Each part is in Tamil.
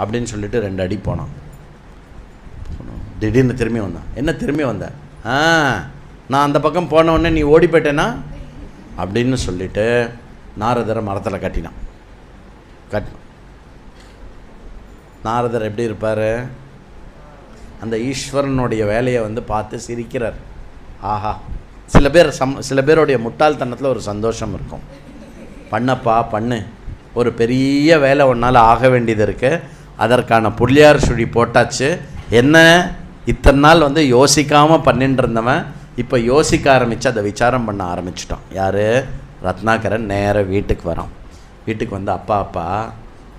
அப்படின்னு சொல்லிட்டு 2 அடி போனான். திடீர்னு திரும்பி வந்தான். என்ன திரும்பி வந்த? நான் அந்த பக்கம் போனவுடனே நீ ஓடி போயிட்டேனா அப்படின்னு சொல்லிட்டு நாரதரை மரத்தில் கட்டினான். நாரதர் எப்படி இருப்பார்? அந்த ஈஸ்வரனுடைய வேலையை பார்த்து சிரிக்கிறார். ஆஹா, சில பேருடைய முட்டாள்தனத்தில் ஒரு சந்தோஷம் இருக்கும். பண்ணப்பா பண்ணு, ஒரு பெரிய வேலை ஒன்றால் ஆக வேண்டியது இருக்குது, அதற்கான புள்ளியார் சுழி போட்டாச்சு. என்ன இத்தனை நாள் யோசிக்காமல் பண்ணிட்டு இருந்தவன் இப்போ யோசிக்க ஆரம்பித்து அதை விசாரம் பண்ண ஆரம்பிச்சிட்டான். யார்? ரத்னாகரன். நேராக வீட்டுக்கு வரான். வீட்டுக்கு அப்பா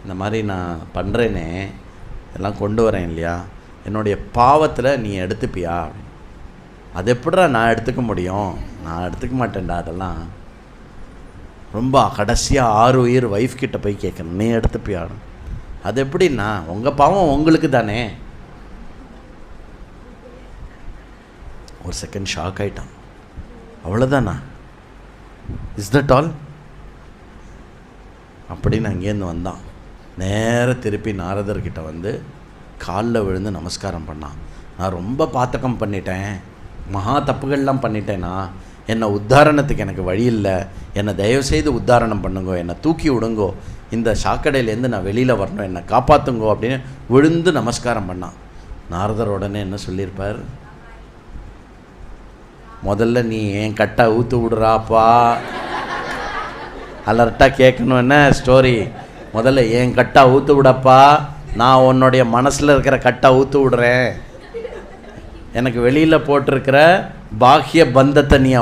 இந்த மாதிரி நான் பண்ணுறேனே, எல்லாம் கொண்டு வரேன் இல்லையா, என்னுடைய பாவத்தில் நீ எடுத்துப்பியா? அது எப்படிடா நான் எடுத்துக்க முடியும்? நான் எடுத்துக்க மாட்டேன்டா, அதெல்லாம் ரொம்ப கடைசியாக 6 உயிர் ஒய்ஃப் கிட்ட போய் கேட்கணும், நீ எடுத்துப்பியா? அது எப்படின்னா உங்கள் பாவம் உங்களுக்கு தானே. ஒரு செகண்ட் ஷாக் ஆகிட்டான். அவ்வளோதானா? இஸ் தட் ஆல் அப்படின்னு அங்கேருந்து வந்தான். நேராக திருப்பி நாரதர்கிட்ட காலில் விழுந்து நமஸ்காரம் பண்ணான். நான் ரொம்ப பாத்தகம் பண்ணிட்டேன், மகா தப்புகள்லாம் பண்ணிட்டேன்னா, என்னை உத்தாரணத்துக்கு எனக்கு வழி இல்லை, என்னை தயவுசெய்து உத்தாரணம் பண்ணுங்கோ, என்னை தூக்கி விடுங்கோ, இந்த சாக்கடையிலேருந்து நான் வெளியில் வரணும், என்னை காப்பாற்றுங்கோ அப்படின்னு விழுந்து நமஸ்காரம் பண்ணான். நாரதர் உடனே என்ன சொல்லியிருப்பார்? முதல்ல நீ என் கட்டை ஊற்று விடுறாப்பா. அலர்ட்டாக கேட்கணும். என்ன ஸ்டோரி? முதல்ல என் கட்டை ஊற்று விடப்பா, நான் உன்னுடைய மனசில் இருக்கிற கட்டை ஊற்று விடுறேன், எனக்கு வெளியில் போட்டிருக்கிற பாக்கிய பந்தத்தை நீ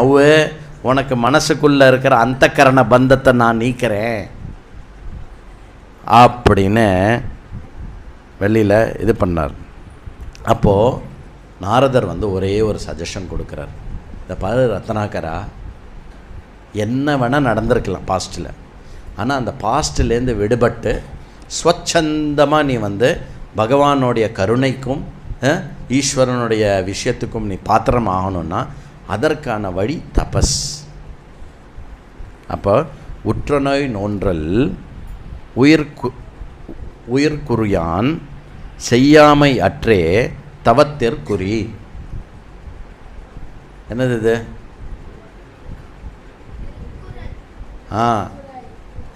உனக்கு மனசுக்குள்ளே இருக்கிற அந்தக்கரண பந்தத்தை நான் நீக்கிறேன் அப்படின்னு வெளியில் இது பண்ணார். அப்போது நாரதர் ஒரே ஒரு சஜஷன் கொடுக்குறார். இந்த பாரு ரத்னாகரா, என்ன வேணால் நடந்திருக்கலாம் பாஸ்ட்டில், ஆனால் அந்த பாஸ்ட்டிலேருந்து விடுபட்டு ஸ்வச்சந்தமாக நீ பகவானுடைய கருணைக்கும் ஈஸ்வரனுடைய விஷயத்துக்கும் நீ பாத்திரம் ஆகணும்னா அதற்கான வழி தபஸ். அப்போ உற்றநோய் நோன்றல் உயிர்குறியான் செய்யாமை அற்றே தவத்திற்குறி. என்னது இது?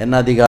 என்ன அதிகாரம்?